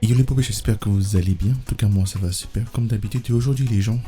Yo les poupées, j'espère que vous allez bien. En tout cas, moi ça va super. Comme d'habitude, et aujourd'hui, les gens,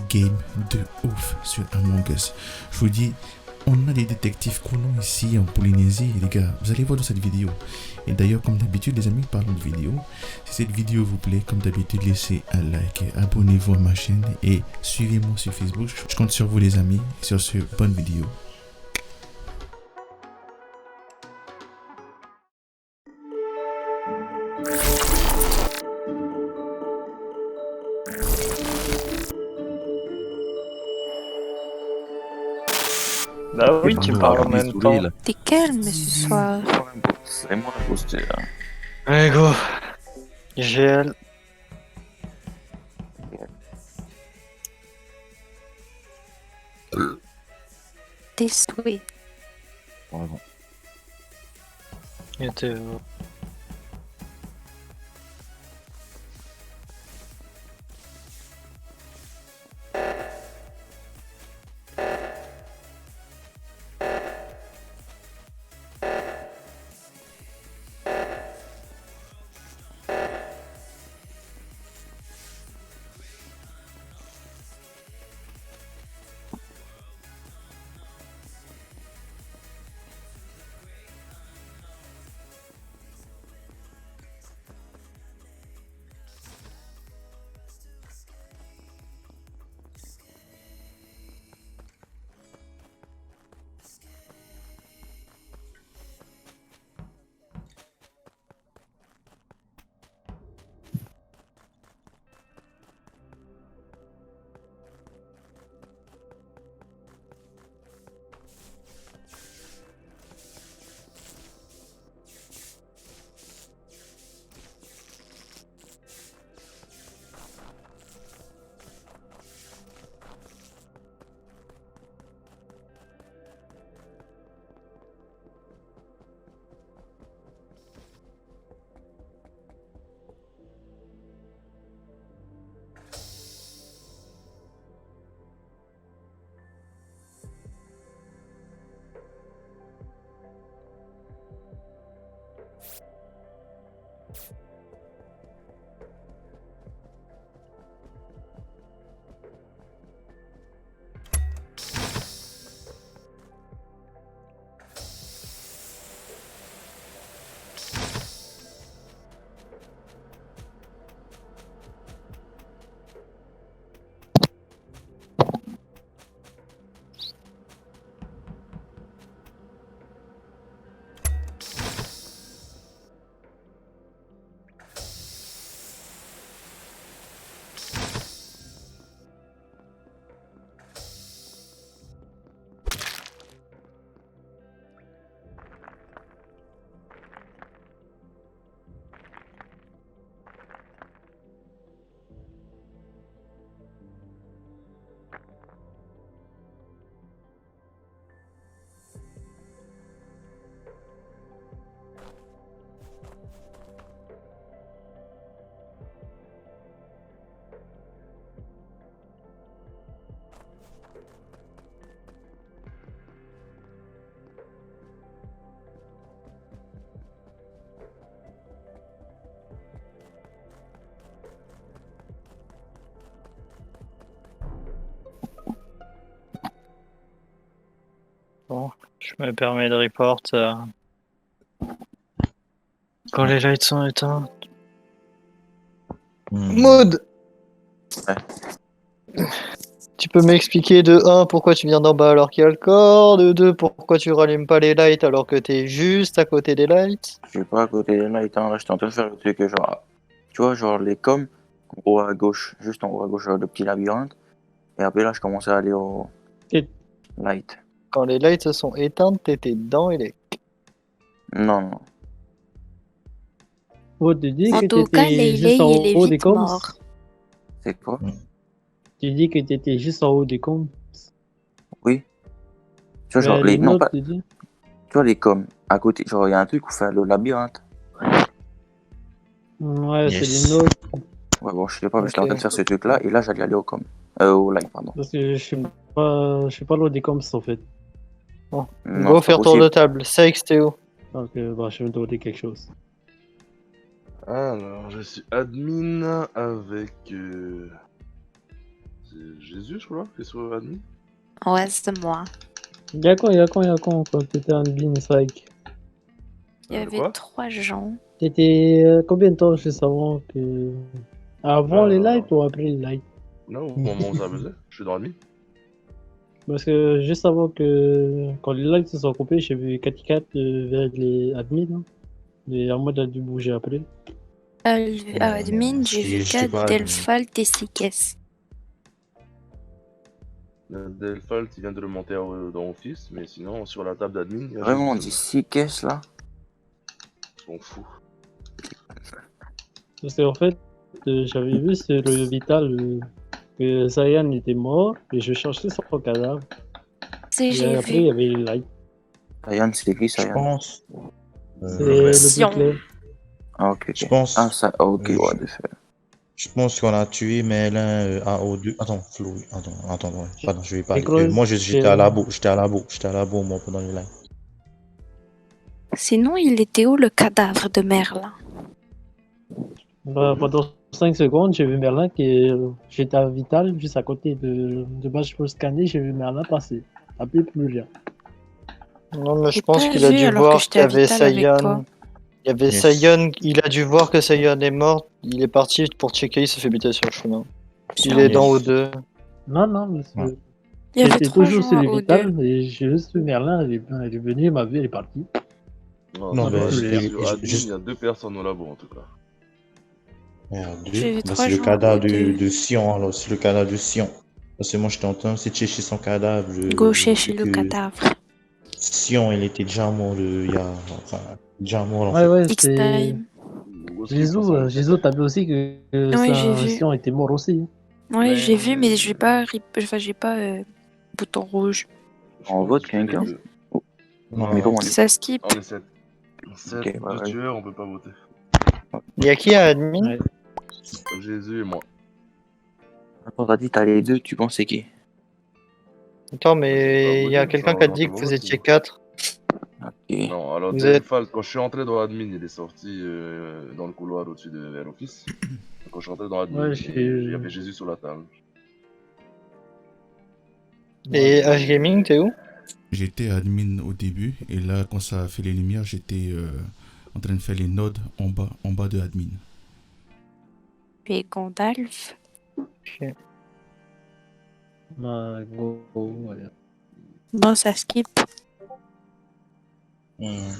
game de ouf sur Among Us. Je vous dis, on a des détectives colons ici en Polynésie. Et les gars, vous allez voir dans cette vidéo. Et d'ailleurs, comme d'habitude, les amis, parlons de vidéo. Si cette vidéo vous plaît, comme d'habitude, laissez un like, abonnez-vous à ma chaîne et suivez-moi sur Facebook. Je compte sur vous, les amis. Sur ce, bonne vidéo. Bah oui, tu me parles en même temps. T'es calme ce soir. C'est moi le boosté là. Allez, go. IGL. Tes souhaits. Vraiment. Il était... Bon, je me permets de report quand les lights sont éteints. Maud, tu peux m'expliquer de 1 pourquoi tu viens d'en bas alors qu'il y a le corps, de 2 pourquoi tu rallumes pas les lights alors que t'es juste à côté des lights? Je suis pas à côté des lights, hein. Là j'étais en train de faire le truc genre. Tu vois, genre les coms, en haut à gauche, juste en haut à gauche, le petit labyrinthe. Et après là je commençais à aller au Et- light. Quand les lights se sont éteintes, t'étais dedans et les... Non, non. Oh, tu dis En que tout cas, t'étais Leyley, juste en il est haut des vite coms. mort. C'est quoi? Tu dis que t'étais juste en haut des coms. Oui. Tu vois, genre Mais les. les Non, notes, pas. tu dis. Tu vois les coms, à côté, genre il y a un truc où fait le labyrinthe. Ouais, Yes. c'est les notes. Ouais, bon, je sais pas, mais j'étais en Ok. train de faire ce truc là, et là j'allais aller au com. Au light, pardon. Parce que je suis pas loin des coms en fait. Non, Go c'est faire pas tour possible. de table. Sykes, t'es où? Donc, bah, je vais me demander quelque chose. Alors, je suis admin avec. C'est Jésus, je crois, qui est sur admin. Ouais, c'est moi. Il y a quand t'étais en bin, Spike? Il y De avait quoi 3 gens. T'étais combien de temps juste avant que. Avant les lights ou après les lights? Non, au moment où ça faisait, je suis dans admin. Parce que juste avant que. Quand les lights se sont coupés, j'ai vu Cathy Cat vers les admins. Hein. Et en mode, elle a dû bouger après. Admin, j'ai vu J'étais 4 pas admin. Delphalt et Sikes. Delphalt, il vient de le monter dans Office, mais sinon, sur la table d'admin, il y a Vraiment, on Jésus. dit 6 caisses là. On s'en fout. Parce qu'en fait, j'avais vu sur le Vital que Zayan était mort et je cherchais son cadavre. C'est Et j'ai après, il vu. y avait les lights. Sayan, c'est qui Je Sayan? pense. C'est le Sion. plus clair. Ah, ok, ok. Je pense. Ah, ça, ok, Oui, ouais, de fait. Je pense qu'on a tué Merlin AO2. Attends, Flo. Attends, ouais. Pardon, je vais parler. Cross, Moi, j'étais à labo. J'étais à labo, moi, pendant les lives. Sinon, il était où le cadavre de Merlin? Bah, pendant 5 secondes, j'ai vu Merlin j'étais à Vital, juste à côté de base pour scanner, j'ai vu Merlin passer. Après, plus rien. Non, mais je J'ai pense pas qu'il a vu dû alors que voir j'étais qu'il y à avait Vital avec toi. Sayan. Il y avait Yes. Sayan, il a dû voir que Sayan est mort. Il est parti pour checker, il s'est fait buter sur le chemin. Il est dans Yes. O2. Non, mais Ouais. Il y avait j'étais 3 toujours gens sur à le O2. Vital et j'ai juste vu Merlin, elle est venue, il m'a vu, elle est partie. Non, Non, sur ben, admin, j'étais- sur admin, il y a 2 personnes au labo en tout cas. Merde, J'ai vu bah, 3 c'est le gens à cadavre O2. de Sion, alors. C'est le cadavre de Sion. Parce que moi, j'étais en train de chercher son cadavre. Gaucher Et chez le que cadavre. Sion, il était déjà mort il y a. Enfin, déjà mort en Ouais, fait. c'est. X-Time. Jésus, t'as vu aussi que Oui, j'ai vu. Sion était mort aussi. Oui, j'ai vu, mais j'ai pas, j'ai pas bouton rouge. On vote quelqu'un? Non, Mais comment on dit? Ça skip. On est 7. 7 Ok, ouais, du ouais. tueur, on peut pas voter. Il y a qui à admin? Ouais. Jésus et moi. Attends, t'as dit t'as les deux, tu penses c'est qui? Attends, mais il y a Possible, quelqu'un ça qui a va dit dans que le vous vote, étiez ou- 4. Ok. Non, alors Vous êtes- Delphalt, quand je suis entré dans l'admin, il est sorti dans le couloir au-dessus de Air Office. Quand je suis entré dans l'admin, Ouais, il y avait Jésus sur la table. Et H Gaming, t'es où? J'étais admin au début et là, quand ça a fait les lumières, j'étais en train de faire les nodes en bas de admin. Et Gandalf. Bah, go, voilà. Bon, ça skip. Hmm.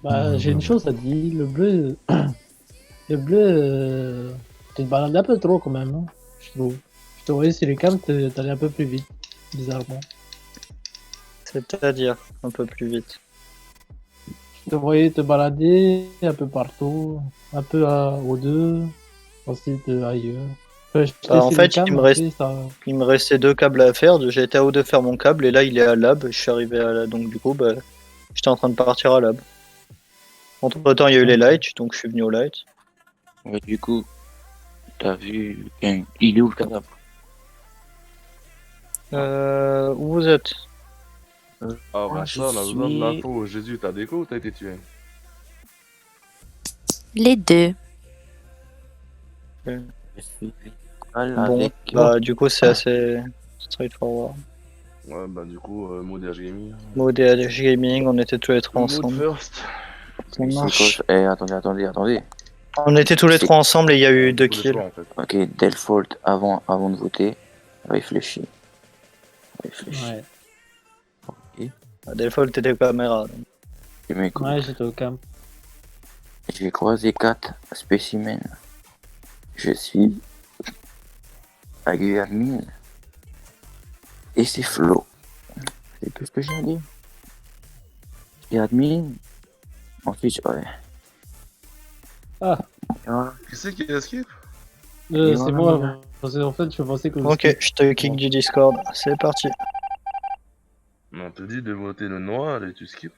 Bah, j'ai une chose à dire. Le bleu. Le bleu. Tu te balades un peu trop quand même, hein, je trouve. Je te voyais sur les cartes, t'allais un peu plus vite. Bizarrement. C'est-à-dire un peu plus vite. Je te voyais te balader un peu partout. Un peu aux deux. Ensuite ailleurs. Je t'ai Bah, en sur les fait, cartes, il me reste- après, ça... Il me restait 2 câbles à faire. J'étais à haut de faire mon câble et là il est à lab. Je suis arrivé à lab. Donc du coup, bah, j'étais en train de partir à lab. Entre temps, il y a eu les lights, donc je suis venu au light. Ouais, du coup, t'as vu. Il est où le cadavre? Où vous êtes? Avant Moi, ça, on a besoin de suis- l'info. Jésus, t'as déco ou t'as été tué? Les deux. Je suis à l'école Bon, avec. bah du coup c'est assez straightforward. Ouais, bah du coup, mode HGMI. Mode et ADH Gaming, on était tous les trois Mode ensemble. first. Ça Mais c'est marche. quoi? Attendez. On était tous les C'est- trois ensemble et il y a eu 2 Tous les kills. trois, en fait. Ok, Delfault, avant de voter, réfléchis. Ouais, Default était caméra. donc. Tu m'écoutes. ouais, j'étais au camp. J'ai croisé 4 spécimens. Je suis à Guillermine. Et c'est Flo. C'est tout ce que j'ai dit. Et admin. Ensuite, ouais. Ah. Ah, Qui c'est qui esquive? Et C'est voilà. moi, parce qu'en fait, je pensais que... Ok, je te kick du Discord. C'est parti. On te dit de voter le noir et tu skips.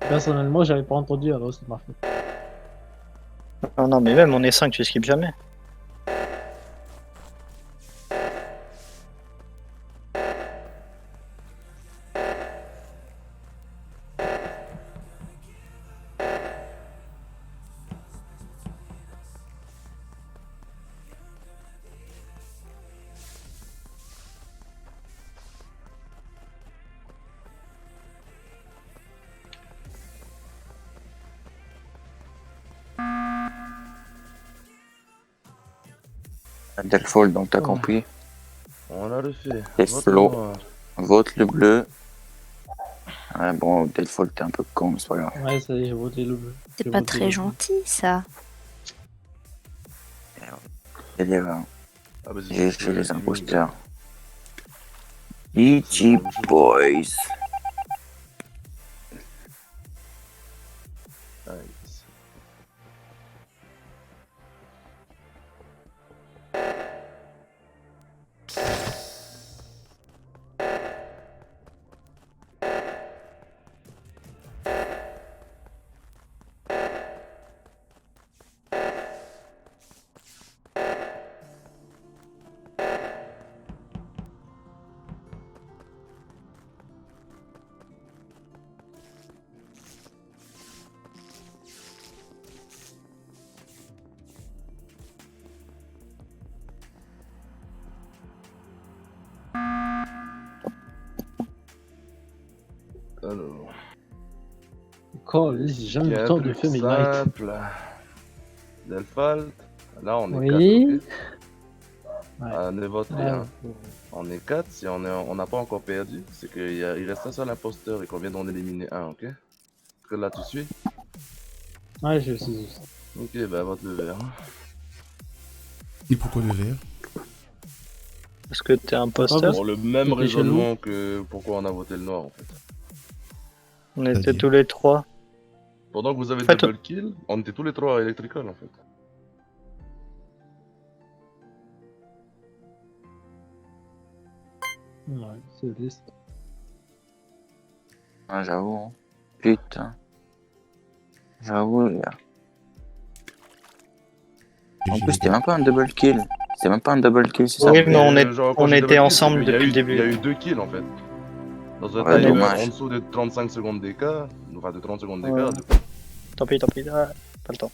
Personnellement, j'avais pas entendu, alors c'est ma faute. Ah non, mais même on est 5, tu skips jamais. Delfault, donc t'as Ouais. compris. On a le fait. Et Vote Flo. le noir. Vote le bleu. Ouais, bon, Delfault, t'es un peu con, mais c'est pas grave. Ouais, ça y est, j'ai voté le bleu. C'est J'ai pas voté très le bleu. gentil, ça. C'est les gars. Ah, bah, J'ai les imposteurs. E.G. Boys. Nice. Alors. Cool, j'ai jamais eu Il y a le un temps de truc faire mes lights. simple. Delphalt. Là, on est Oui. 4. Ouais. Ne vote Ouais. rien. On est 4. Si on n'a pas encore perdu, c'est qu'il reste un seul imposteur et qu'on vient d'en éliminer un, ok? Est-ce que là, tu suis? Ouais, je suis juste. Ok, bah vote le vert. Et pourquoi le vert? Parce que t'es imposteur. Pour le même C'était raisonnement que pourquoi on a voté le noir, en fait. On était C'est-à-dire tous les trois. Pendant que vous avez En fait, double kill, on était tous les trois à Electrical, en fait. Ouais, c'est liste. Ah, j'avoue. Hein. Putain. J'avoue, les gars. En J'ai plus, les c'était gars. même pas un double kill. C'était même pas un double kill, c'est ça? Oui, mais on genre, quand on j'ai était double kill, ensemble c'est qu'il y a depuis eu- le début. Il y a eu 2 kills, en fait. Dans un Ouais, timer dommage. en dessous de 35 secondes d'écart, enfin de 30 secondes Ouais. d'écart, du coup. Tant pis. Ah, pas le temps.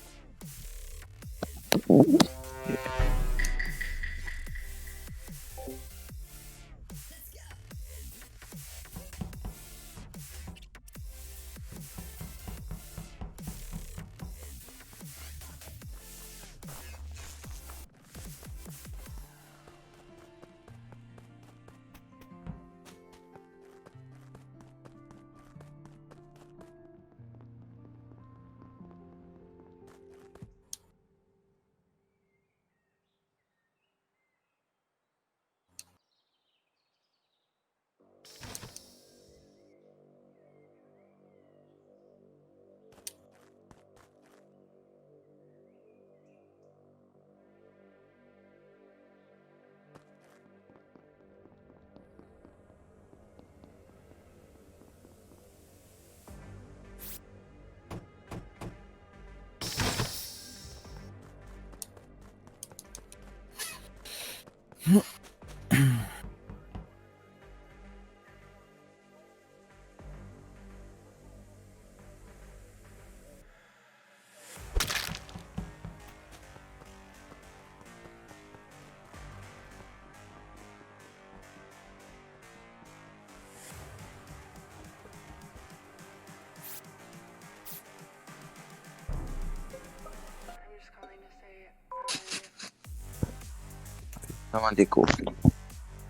Vraiment déco.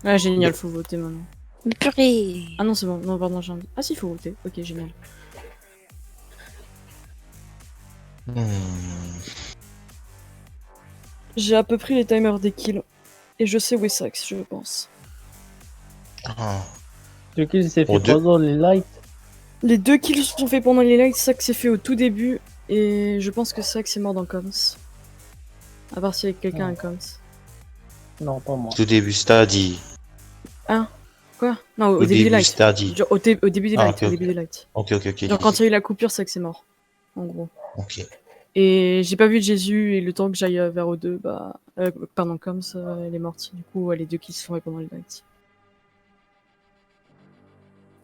Ah, génial, faut voter maintenant. Mais purée. Ah non, c'est bon. Non, pardon, j'ai un... Ah si, faut voter. Ok, génial. J'ai à peu près les timers des kills. Et je sais où est Sax, je pense. Ah. Ce qu'il s'est Pour fait deux. pendant les lights. Les 2 kills se sont faits pendant les lights, Sax s'est fait au tout début. Et je pense que Sax est mort dans Coms. À part s'il y a quelqu'un à Coms. Non, pas moi. Tout début, c'est-à-dire. Quoi? Non, au Au début des début, lights. c'est-à-dire. Genre, au début des Ah, lights, ok, au ok. début des lights. Ok, ok, ok. Genre quand il y a eu la coupure, Sax est mort. En gros. Ok. Et j'ai pas vu de Jésus, et le temps que j'aille vers O2, bah... pardon, Coms, elle est morte. Du coup, les 2 kills se sont faits pendant les lights.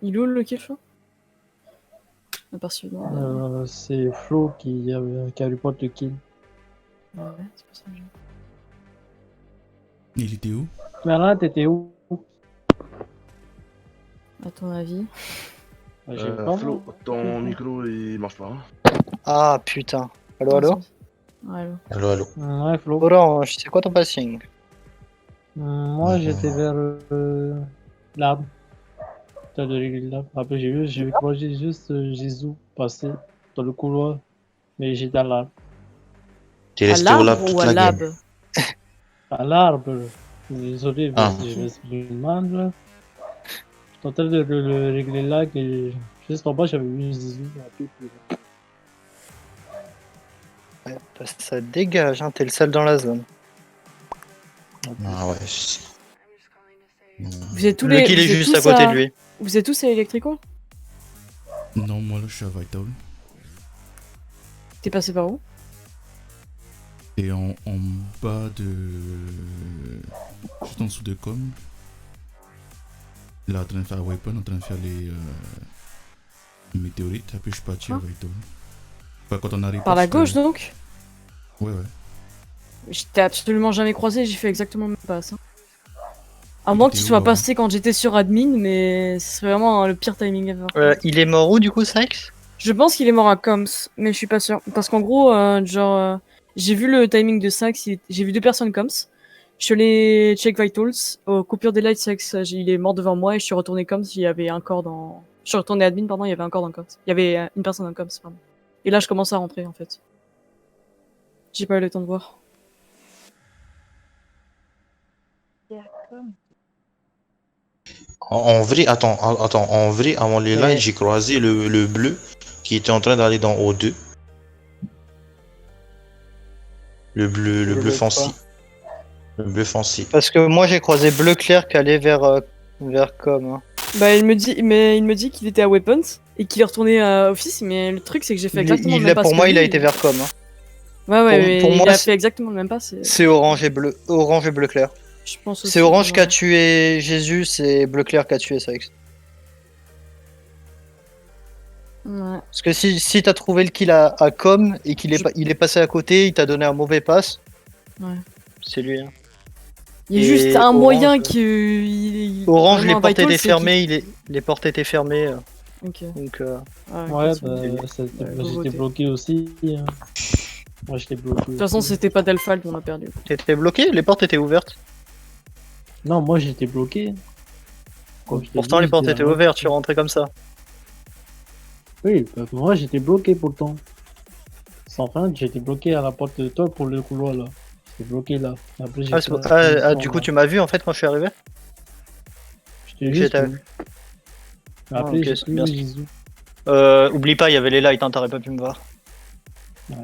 Il est où le kill show? À part celui-là. C'est Flo qui a report le kill. Ouais, c'est pour ça que j'ai... Il était où? Mais là, t'étais où? À ton avis? Bah, j'ai pas Flo, moi. ton micro il marche pas. Hein. Ah putain. Allo, allo? Ouais, allô. Allô, allô. Ouais, Flo. Orange, c'est quoi ton passing? Moi, j'étais vers l'arbre. T'as de régler l'arbre. Après, j'ai croisé juste Jésus passer dans le couloir. Mais j'étais à l'arbre. T'es À resté au lab l'arbre toute ou à la lab? game. À l'arbre. Désolé, Ah. je me suis mal là. J'étais en train de le régler là. Et juste en bas, j'avais vu Jésus. Ouais, bah, ça dégage, hein, t'es le seul dans la zone. Ah ouais, je sais. Vous êtes tous Le les... kill vous est êtes juste à tous côté de lui. Vous êtes tous à Electrical? Non, moi là, je suis à Vital. T'es passé par où? Et en bas de. Juste en dessous de Com. Là, en train de faire Weapon, en train de faire les météorites. Après, je suis parti à Ah. Vital. Enfin, quand on arrive. Par la gauche donc? Ouais, ouais. Je t'ai absolument jamais croisé, j'ai fait exactement le même passe. Hein. À moins que tu T'es où, sois avant passé quand j'étais sur admin, mais c'est vraiment le pire timing ever. Il est mort où du coup, Sax? Je pense qu'il est mort à Coms, mais je suis pas sûr. Parce qu'en gros, j'ai vu le timing de Sax, j'ai vu 2 personnes Coms. Je suis allé check Vitals, aux coupures des lights, Sax, il est mort devant moi et je suis retourné Coms, il y avait un corps dans... Je suis retourné admin, pardon, il y avait un corps dans Coms. Il y avait une personne dans Coms, pardon. Et là, je commence à rentrer, en fait. J'ai pas eu le temps de voir. En vrai, attends, en vrai, avant les Ouais. lights, j'ai croisé le bleu qui était en train d'aller dans O2. Le bleu foncé. Le bleu foncé. Parce que moi j'ai croisé bleu clair qui allait vers Com. Hein. Bah, il me dit qu'il était à Weapons et qu'il est retourné à Office, mais le truc, c'est que j'ai fait exactement le même pass Pour que moi, lui. il a été vers Com. Hein. Ouais, mais pour moi, il a c'est- fait exactement le même pass. C'est orange et bleu clair. Je pense aussi. C'est orange qui a ouais. tué Jésus, c'est bleu clair qui a tué Sax. Ouais. Parce que si t'as trouvé le kill à Com et qu'il il est passé à côté, il t'a donné un mauvais pass. Ouais. C'est lui. Hein. Il y a Et juste un Orange, moyen ouais. que. Orange, les vraiment, portes Vital, étaient c'est fermées, les portes étaient fermées. Ok. Donc, Ouais, effectivement. bah, faut j'étais voter. bloqué aussi. Hein. Moi, j'étais bloqué. De toute façon, c'était pas d'Alphalt, on a perdu. t'étais bloqué, les portes étaient ouvertes. Non, moi, j'étais bloqué. Comme je t'ai Pourtant, dit, les portes j'étais étaient là-bas. ouvertes, tu rentrais comme ça. Oui, bah, moi, j'étais bloqué pourtant. Sans fin, j'étais bloqué à la porte de toi pour le couloir là. J'étais bloqué là. Après, Du coup, tu m'as vu en fait quand je suis arrivé. J'étais juste. j'étais- vu. Après, ok, j'ai c'est plus bien. vu Jésus. Oublie pas, il y avait les lights, hein, t'aurais pas pu me voir. Ouais.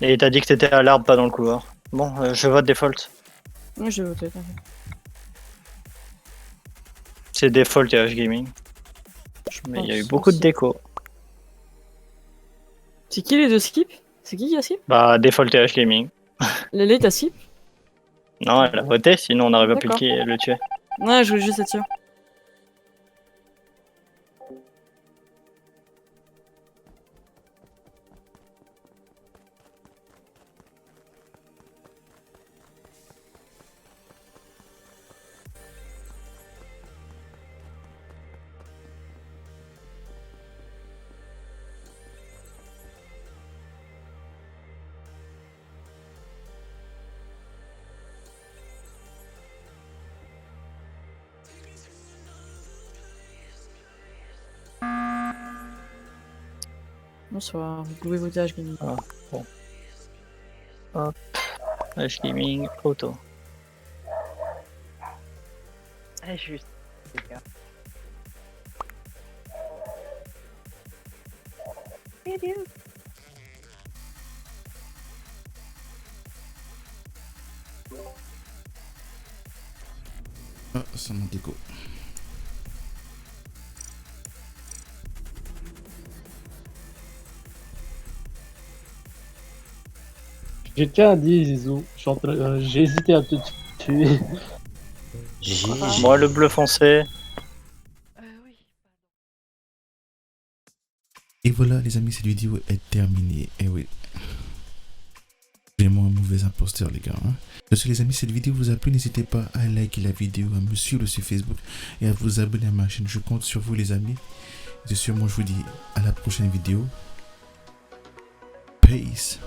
Et t'as dit que t'étais à l'arbre, pas dans le couloir. Bon, je vote default. Ouais, je vais voter. t'inquiète. C'est default et H Gaming. Mais il y a eu beaucoup de déco. C'est qui les deux skip? C'est qui a skip? Bah, default et H Gaming. Lélé, t'as skip? Non, elle a voté, sinon on n'aurait pas pu D'accord. le tuer. Ouais, je voulais juste être sûr. Bonsoir, vous pouvez voter H Gaming. Ah, bon. Hop. H Gaming, auto. Ah, juste, les gars. Ah, ça m'a déco. Je tiens à dire, Zizou, j'ai hésité à te tuer. Moi, le bleu foncé. Oui. Et voilà, les amis, cette vidéo est terminée. Et oui. Vraiment un mauvais imposteur, les gars. Hein. Parce que les amis, cette vidéo vous a plu, n'hésitez pas à liker la vidéo, à me suivre sur Facebook et à vous abonner à ma chaîne. Je compte sur vous, les amis. Et sûrement, je vous dis à la prochaine vidéo. Peace.